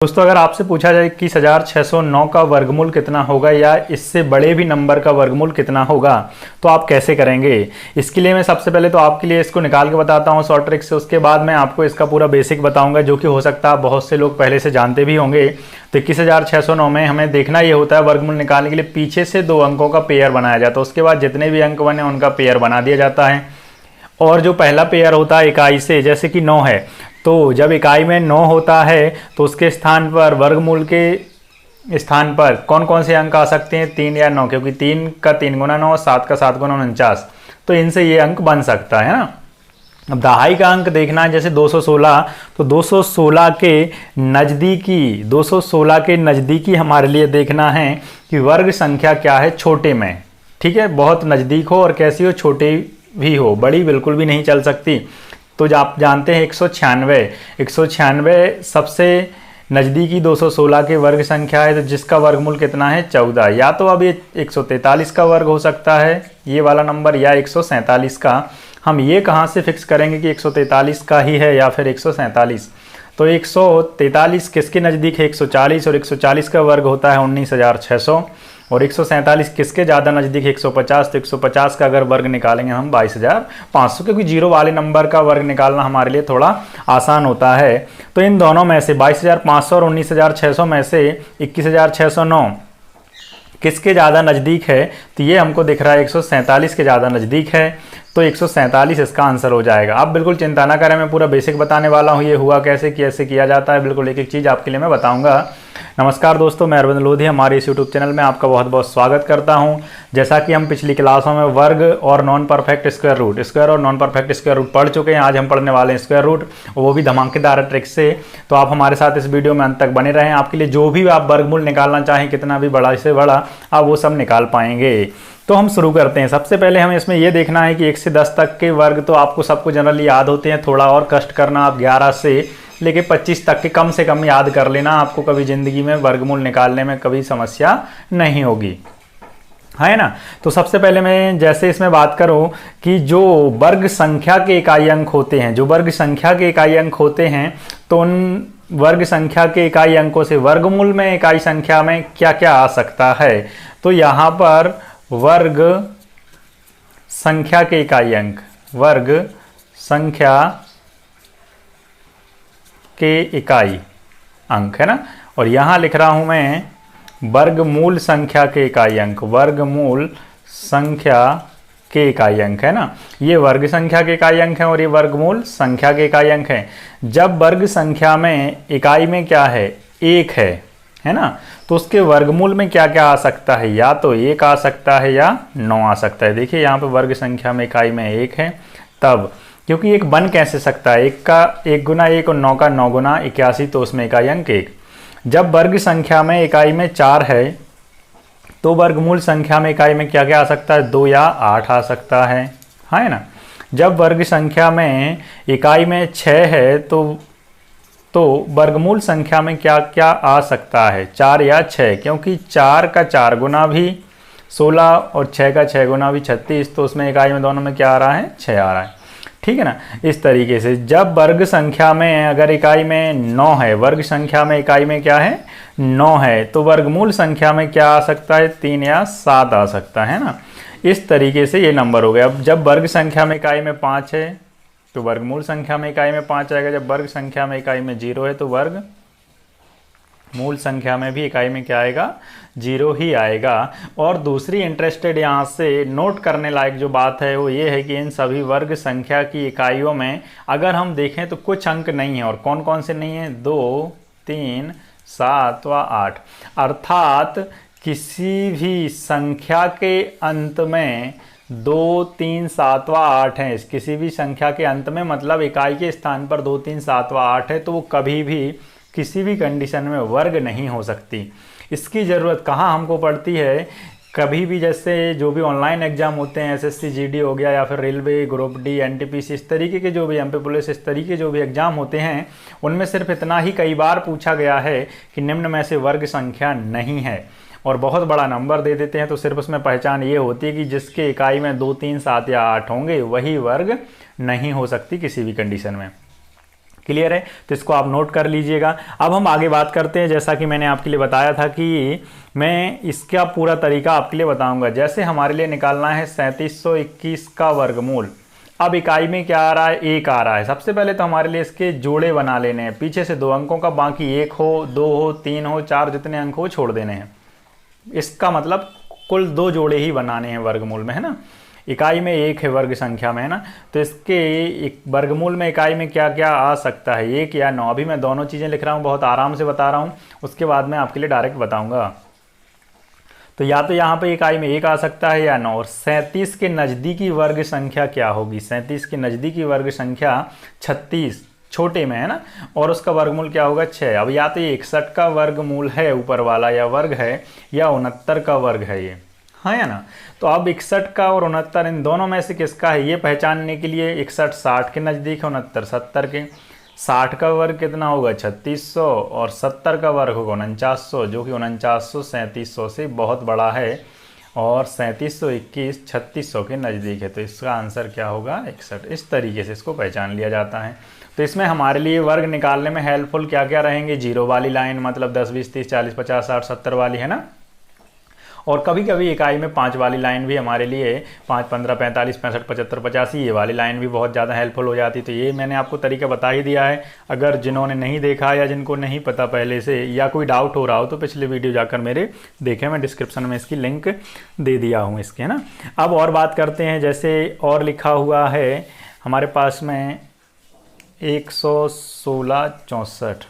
दोस्तों, अगर आपसे पूछा जाए 21,609 का वर्गमूल कितना होगा या इससे बड़े भी नंबर का वर्गमूल कितना होगा तो आप कैसे करेंगे। इसके लिए मैं सबसे पहले तो आपके लिए इसको निकाल के बताता हूँ शॉर्ट ट्रिक से। उसके बाद मैं आपको इसका पूरा बेसिक बताऊंगा जो कि हो सकता है बहुत से लोग पहले से जानते भी होंगे। तो 21,609 में हमें देखना ये होता है वर्गमूल निकालने के लिए पीछे से 2 अंकों का पेयर बनाया जाता है। उसके बाद जितने भी अंक बने उनका पेयर बना दिया जाता है। और जो पहला पेयर होता है इकाई से, जैसे कि 9 है, तो जब इकाई में 9 होता है तो उसके स्थान पर वर्गमूल के स्थान पर कौन कौन से अंक आ सकते हैं, 3 या 9, क्योंकि 3 का 3 गुना 9, 7 का 7 गुना 49, तो इनसे ये अंक बन सकता है ना। अब दहाई का अंक देखना है, जैसे 216, तो 216 के नज़दीकी हमारे लिए देखना है कि वर्ग संख्या क्या है छोटे में। ठीक है, बहुत नज़दीक हो और कैसी हो, छोटी भी हो, बड़ी बिल्कुल भी नहीं चल सकती। तो आप जानते हैं 196 सबसे नज़दीकी 216 के वर्ग संख्या है, तो जिसका वर्गमूल कितना है 14। या तो अब ये 143 का वर्ग हो सकता है ये वाला नंबर, या 147 का। हम ये कहाँ से फिक्स करेंगे कि 143 का ही है या फिर 147। तो 143 किसके नज़दीक है, 140, और 140 का वर्ग होता है 19,600, और 147 किसके ज़्यादा नज़दीक है, 150। तो 150 का अगर वर्ग निकालेंगे हम 22,500, क्योंकि जीरो वाले नंबर का वर्ग निकालना हमारे लिए थोड़ा आसान होता है। तो इन दोनों में से 22,500 और 19,600 में से 21,609 किसके ज़्यादा नज़दीक है, तो ये हमको दिख रहा है 147 के ज़्यादा नज़दीक है, तो 147 इसका आंसर हो जाएगा। आप बिल्कुल चिंता ना करें, मैं पूरा बेसिक बताने वाला हूँ, ये हुआ कैसे किया जाता है, बिल्कुल एक एक चीज़ आपके लिए मैं बताऊँगा। नमस्कार दोस्तों, मैं अरविंद लोधिया, हमारे इस यूट्यूब चैनल में आपका बहुत बहुत स्वागत करता हूं। जैसा कि हम पिछली क्लासों में वर्ग और non perfect square root, square और नॉन परफेक्ट स्क्वायर रूट पढ़ चुके हैं। आज हम पढ़ने वाले हैं स्क्वायर रूट, वो भी धमाकेदार ट्रिक से। तो आप हमारे साथ इस वीडियो में अंत तक बने रहें। आपके लिए जो भी आप वर्गमूल निकालना चाहें, कितना भी बड़ा से बड़ा, आप वो सब निकाल पाएंगे। तो हम शुरू करते हैं। सबसे पहले हमें इसमें यह देखना है कि 1 से 10 तक के वर्ग तो आपको सबको जनरली याद होते हैं। थोड़ा और कष्ट करना, आप 11 से लेके 25 तक के कम से कम याद कर लेना, आपको कभी ज़िंदगी में वर्गमूल निकालने में कभी समस्या नहीं होगी, है ना। तो सबसे पहले मैं जैसे इसमें बात करूं कि जो वर्ग संख्या के इकाई अंक होते हैं, तो उन वर्ग संख्या के इकाई अंकों से वर्गमूल में इकाई संख्या में क्या क्या आ सकता है। तो यहाँ पर वर्ग संख्या के इकाई अंक, वर्ग संख्या के इकाई अंक, है ना। और यहाँ लिख रहा हूँ मैं वर्गमूल संख्या के इकाई अंक, वर्गमूल संख्या के इकाई अंक, है ना। ये वर्ग संख्या के इकाई अंक हैं और ये वर्गमूल संख्या के इकाई अंक हैं। जब वर्ग संख्या में इकाई में क्या है, 1 है ना, तो उसके वर्गमूल में क्या क्या आ सकता है, या तो 1 आ सकता है या 9 आ सकता है। देखिए यहाँ पे वर्ग संख्या में इकाई में 1 है, तब क्योंकि एक बन कैसे सकता है, 1 का 1 गुना 1 और 9 का 9 गुना 81, तो उसमें इकाई अंक 1। जब वर्ग संख्या में इकाई में 4 है तो वर्गमूल संख्या में इकाई में क्या क्या आ सकता है, 2 या 8 आ सकता है ना। जब वर्ग संख्या में इकाई में 6 है तो वर्गमूल संख्या में क्या क्या आ सकता है, 4 या 6, क्योंकि 4 का 4 गुना भी 16 और 6 का 6 गुना भी 36, तो उसमें इकाई में दोनों में क्या आ रहा है, 6 आ रहा है। ठीक है ना। इस तरीके से जब वर्ग संख्या में अगर इकाई में 9 है, वर्ग संख्या में इकाई में क्या है, 9 है, तो वर्गमूल संख्या में क्या आ सकता है, 3 या 7 आ सकता है ना। इस तरीके से ये नंबर हो गया। अब जब वर्ग संख्या में इकाई में 5 है तो वर्गमूल संख्या में इकाई में 5 आएगा। जब वर्ग संख्या में इकाई में 0 है तो वर्ग मूल संख्या में भी इकाई में क्या आएगा, 0 ही आएगा। और दूसरी इंटरेस्टेड यहाँ से नोट करने लायक जो बात है वो ये है कि इन सभी वर्ग संख्या की इकाइयों में अगर हम देखें तो कुछ अंक नहीं है। और कौन कौन से नहीं है, 2, 3, 7 व 8। अर्थात किसी भी संख्या के अंत में 2, 3, 7 व 8 है। किसी भी संख्या के अंत में मतलब इकाई के स्थान पर 2, 3, 7 व 8 है, तो वो कभी भी किसी भी कंडीशन में वर्ग नहीं हो सकती। इसकी ज़रूरत कहाँ हमको पड़ती है, कभी भी जैसे जो भी ऑनलाइन एग्जाम होते हैं, एसएससी जीडी हो गया या फिर रेलवे ग्रुप डी, एनटीपीसी, इस तरीके के जो भी एमपी पुलिस, इस तरीके जो भी एग्जाम होते हैं, उनमें सिर्फ इतना ही कई बार पूछा गया है कि निम्न में से वर्ग संख्या नहीं है, और बहुत बड़ा नंबर दे देते हैं। तो सिर्फ उसमें पहचान ये होती है कि जिसके इकाई में 2, 3, 7 या 8 होंगे वही वर्ग नहीं हो सकती किसी भी कंडीशन में। क्लियर है? तो इसको आप नोट कर लीजिएगा। अब हम आगे बात करते हैं। जैसा कि मैंने आपके लिए बताया था कि मैं इसका पूरा तरीका आपके लिए बताऊंगा। जैसे हमारे लिए निकालना है 3721 का वर्गमूल। अब इकाई में क्या आ रहा है? 1 आ रहा है। सबसे पहले तो हमारे लिए इसके जोड़े बना लेने हैं, पीछे से 2 अंकों का, बाकी 1 हो, 2 हो, 3 हो, 4 जितने अंक हो छोड़ देने हैं। इसका मतलब कुल 2 जोड़े ही बनाने हैं वर्गमूल में, है ना। इकाई में 1 है वर्ग संख्या में, है ना। तो इसके एक वर्गमूल में इकाई में क्या क्या आ सकता है, 1 या 9। अभी मैं दोनों चीज़ें लिख रहा हूँ, बहुत आराम से बता रहा हूँ, उसके बाद मैं आपके लिए डायरेक्ट बताऊँगा। तो या तो यहाँ पे इकाई में 1 आ सकता है या 9। और 37 के नज़दीकी वर्ग संख्या क्या होगी? 37 के नज़दीकी वर्ग संख्या 36 छोटे में, है ना, और उसका वर्गमूल क्या होगा? 6। अब या तो ये 61 का वर्गमूल है ऊपर वाला, या वर्ग है, या 69 का वर्ग है ये, हाँ या ना। तो अब 61 का और 69 इन दोनों में से किसका है ये पहचानने के लिए 61 60 के नज़दीक है, 69 70 के। 60 का वर्ग कितना होगा? 3600, और 70 का वर्ग होगा 4900, जो कि 4900 3700 से बहुत बड़ा है, और 3721 3600 के नज़दीक है। तो इसका आंसर क्या होगा? 61। इस तरीके से इसको पहचान लिया जाता है। तो इसमें हमारे लिए वर्ग निकालने में हेल्पफुल क्या क्या रहेंगे? जीरो वाली लाइन, मतलब 10 20 30 40 50 60 70 वाली, है ना। और कभी कभी इकाई में 5 वाली लाइन भी हमारे लिए 5 15 45 65 75 85 ये वाली लाइन भी बहुत ज़्यादा हेल्पफुल हो जाती। तो ये मैंने आपको तरीका बता ही दिया है। अगर जिन्होंने नहीं देखा या जिनको नहीं पता पहले से, या कोई डाउट हो रहा हो, तो पिछले वीडियो जाकर मेरे देखें, मैं डिस्क्रिप्शन में इसकी लिंक दे दिया हूँ इसके, है ना। अब और बात करते हैं। जैसे और लिखा हुआ है हमारे पास में 116 64,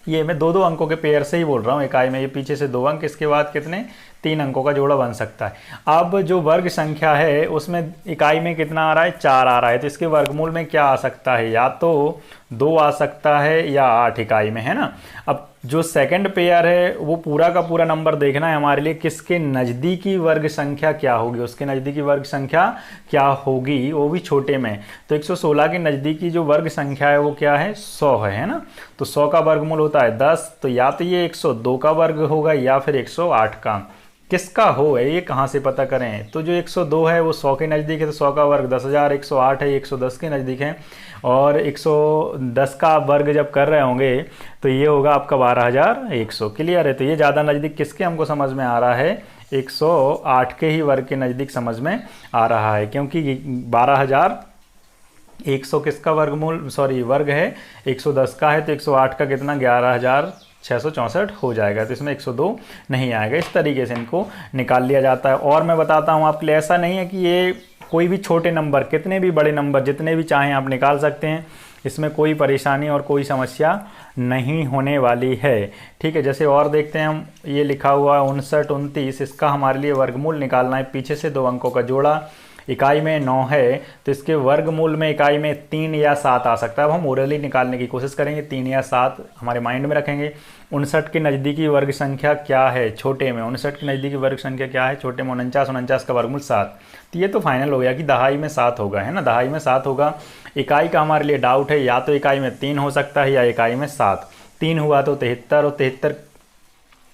ये मैं 2 2 अंकों के पेयर से ही बोल रहा हूँ। इकाई में ये पीछे से 2 अंक, इसके बाद कितने? 3 अंकों का जोड़ा बन सकता है। अब जो वर्ग संख्या है उसमें इकाई में कितना आ रहा है? 4 आ रहा है। तो इसके वर्गमूल में क्या आ सकता है? या तो 2 आ सकता है या 8 इकाई में, है ना। अब जो सेकंड पेयर है वो पूरा का पूरा नंबर देखना है हमारे लिए, किसके नज़दीकी वर्ग संख्या क्या होगी, उसके नज़दीकी वर्ग संख्या क्या होगी, वो भी छोटे में। तो 116 के नज़दीकी जो वर्ग संख्या है वो क्या है? 100 है ना। तो 100 का वर्गमूल होता है 10। तो या तो ये 102 का वर्ग होगा या फिर 108 का। किसका हो है ये कहाँ से पता करें? तो जो 102 है वो 100 के नज़दीक है, तो 100 का वर्ग 10,000। 108 है, 110 के नज़दीक है, और 110 का वर्ग जब कर रहे होंगे तो ये होगा आपका 12,100। क्लियर है? तो ये ज़्यादा नज़दीक किसके हमको समझ में आ रहा है? 108 के ही वर्ग के नज़दीक समझ में आ रहा है, क्योंकि 12,100 किसका वर्गमूल वर्ग है? 110 का है। तो 108 का कितना? 11,664 हो जाएगा। तो इसमें 102 नहीं आएगा। इस तरीके से इनको निकाल लिया जाता है। और मैं बताता हूँ आपके लिए, ऐसा नहीं है कि ये कोई भी छोटे नंबर, कितने भी बड़े नंबर जितने भी चाहें आप निकाल सकते हैं। इसमें कोई परेशानी और कोई समस्या नहीं होने वाली है, ठीक है। जैसे और देखते हैं हम, ये लिखा हुआ है 59 29, इसका हमारे लिए वर्गमूल निकालना है। पीछे से 2 अंकों का जोड़ा, इकाई में 9 है, तो इसके वर्गमूल में इकाई में 3 या 7 आ सकता है। अब हम ओरली निकालने की कोशिश करेंगे। 3 या 7 हमारे माइंड में रखेंगे। 59 की नज़दीकी वर्ग संख्या क्या है? छोटे में 59 की नज़दीकी वर्ग संख्या क्या है? छोटे में 49। 49 का वर्गमूल 7। तो ये तो फाइनल हो गया कि दहाई में 7 होगा, है ना। दहाई में 7 होगा। इकाई का हमारे लिए डाउट है, या तो इकाई में 3 हो सकता है या इकाई में 7। 3 हुआ तो 73, और 73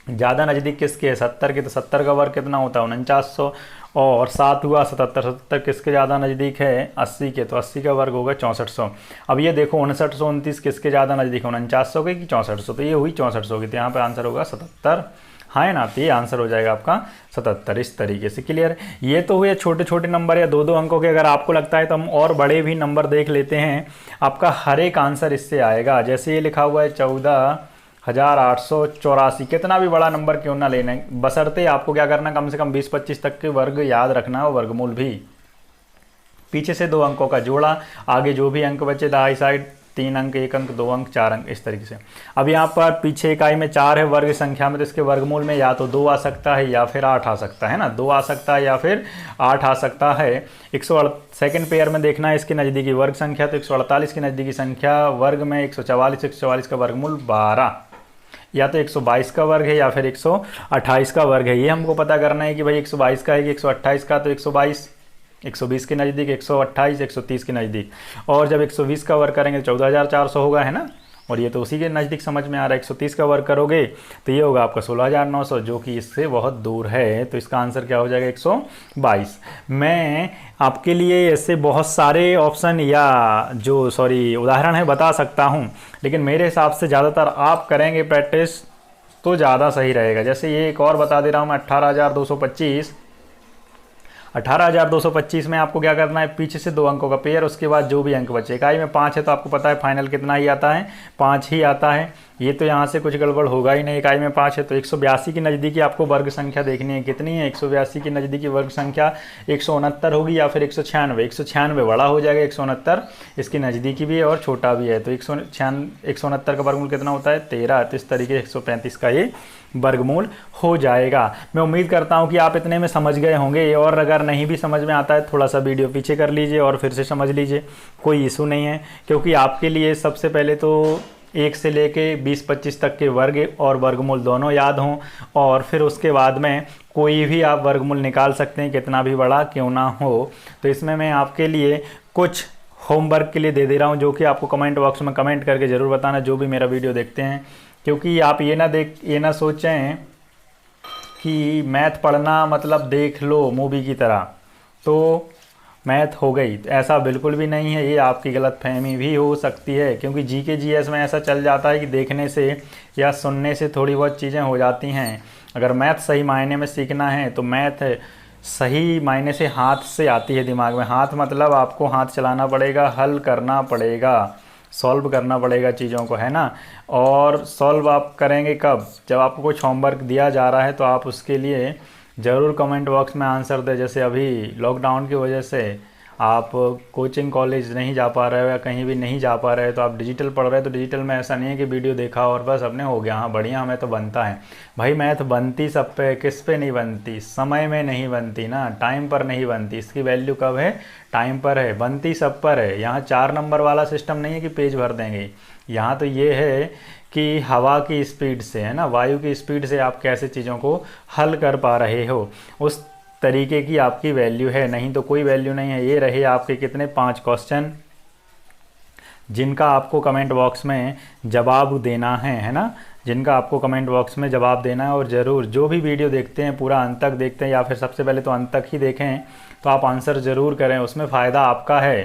ज़्यादा नज़दीक किसके है? 70 के। तो 70 का वर्ग कितना होता है? 4900। और 7 हुआ 77। 77 किसके ज़्यादा नज़दीक है? 80 के। तो 80 का वर्ग होगा 6400। अब ये देखो 5900 29 किसके ज़्यादा नज़दीक है? 4900 के कि 6400? तो ये हुई 6400 की। तो यहाँ पे आंसर होगा 77, हाँ है ना। तो ये आंसर हो जाएगा आपका 77। इस तरीके से। क्लियर? ये तो हुए छोटे छोटे नंबर या 2 2 अंकों के। अगर आपको लगता है तो हम और बड़े भी नंबर देख लेते हैं। आपका हर एक आंसर इससे आएगा। जैसे ये लिखा हुआ है 14,884। कितना भी बड़ा नंबर क्यों ना लेना, बशर्ते आपको क्या करना, कम से कम 20-25 तक के वर्ग याद रखना है, वर्गमूल भी। पीछे से 2 अंकों का जोड़ा, आगे जो भी अंक बचे दाई साइड, 3 अंक 1 अंक 2 अंक 4 अंक, इस तरीके से। अब यहाँ पर पीछे इकाई में 4 है वर्ग संख्या में, तो इसके वर्गमूल में या तो 2 आ सकता है या फिर 8 आ सकता है ना। 2 आ सकता है या फिर 8 आ सकता है। सेकंड पेयर में देखना है इसके नज़दीकी वर्ग संख्या। तो 148 की नज़दीकी संख्या वर्ग में 144। 144 का वर्गमूल 12, या तो 122 का वर्ग है या फिर 128 का वर्ग है। ये हमको पता करना है कि भाई 122 का है कि 128 का। तो 122 120 के नज़दीक, 128 130 के नज़दीक। और जब 120 का वर्ग करेंगे तो 14,400 होगा, है ना। और ये तो उसी के नज़दीक समझ में आ रहा है। 130 का वर्ग करोगे तो ये होगा आपका 16,900, जो कि इससे बहुत दूर है। तो इसका आंसर क्या हो जाएगा? 122। मैं आपके लिए ऐसे बहुत सारे ऑप्शन या जो उदाहरण है बता सकता हूँ, लेकिन मेरे हिसाब से ज़्यादातर आप करेंगे प्रैक्टिस तो ज़्यादा सही रहेगा। जैसे ये एक और बता दे रहा हूँ मैं, 18,225 में आपको क्या करना है? पीछे से 2 अंकों का पेयर, उसके बाद जो भी अंक बचे। इकाई में 5 है तो आपको पता है फाइनल कितना ही आता है? 5 ही आता है। ये तो यहाँ से कुछ गड़बड़ होगा ही नहीं। इकाई में 5 है तो 182 की नज़दीकी आपको वर्ग संख्या देखनी है। कितनी है? 182 की नज़दीकी वर्ग संख्या 169 होगी या फिर 196। 196 बड़ा हो जाएगा, 169 इसकी नज़दीकी भी है और छोटा भी है। तो 169 का वर्गमूल कितना होता है? 13। तो इस तरीके 135 का ये वर्गमूल हो जाएगा। मैं उम्मीद करता हूँ कि आप इतने में समझ गए होंगे, और अगर नहीं भी समझ में आता है थोड़ा सा वीडियो पीछे कर लीजिए और फिर से समझ लीजिए, कोई इशू नहीं है। क्योंकि आपके लिए सबसे पहले तो 1 से लेके 20-25 तक के वर्ग और वर्गमूल दोनों याद हों, और फिर उसके बाद में कोई भी आप वर्गमूल निकाल सकते हैं, कितना भी बड़ा क्यों ना हो। तो इसमें मैं आपके लिए कुछ होमवर्क के लिए दे दे रहा हूँ, जो कि आपको कमेंट बॉक्स में कमेंट करके ज़रूर बताना, जो भी मेरा वीडियो देखते हैं। क्योंकि आप ये ना सोचें कि मैथ पढ़ना मतलब देख लो मूवी की तरह तो मैथ हो गई, ऐसा बिल्कुल भी नहीं है। ये आपकी गलतफहमी भी हो सकती है, क्योंकि जीके जीएस में ऐसा चल जाता है कि देखने से या सुनने से थोड़ी बहुत चीज़ें हो जाती हैं। अगर मैथ सही मायने में सीखना है तो मैथ सही मायने से हाथ से आती है दिमाग में। हाथ मतलब आपको हाथ चलाना पड़ेगा, हल करना पड़ेगा, सॉल्व करना पड़ेगा चीज़ों को, है ना। और सॉल्व आप करेंगे कब? जब आपको कुछ होमवर्क दिया जा रहा है तो आप उसके लिए ज़रूर कमेंट बॉक्स में आंसर दें। जैसे अभी लॉकडाउन की वजह से आप कोचिंग कॉलेज नहीं जा पा रहे हो या कहीं भी नहीं जा पा रहे हो, तो आप डिजिटल पढ़ रहे हो। तो डिजिटल में ऐसा नहीं है कि वीडियो देखा और बस अपने हो गया, हाँ बढ़िया हमें तो बनता है। भाई मैथ बनती सब पे, किस पे नहीं बनती? समय में नहीं बनती ना, टाइम पर नहीं बनती। इसकी वैल्यू कब है? टाइम पर है। बनती सब पर है। यहाँ 4 नंबर वाला सिस्टम नहीं है कि पेज भर देंगे। यहाँ तो ये है कि हवा की स्पीड से, है ना, वायु की स्पीड से आप कैसे चीज़ों को हल कर पा रहे हो, उस तरीके की आपकी वैल्यू है। नहीं तो कोई वैल्यू नहीं है। ये रहे आपके कितने 5 क्वेश्चन, जिनका आपको कमेंट बॉक्स में जवाब देना है ना, जिनका आपको कमेंट बॉक्स में जवाब देना है। और ज़रूर जो भी वीडियो देखते हैं पूरा अंत तक देखते हैं, या फिर सबसे पहले तो अंत तक ही देखें, तो आप आंसर ज़रूर करें, उसमें फ़ायदा आपका है।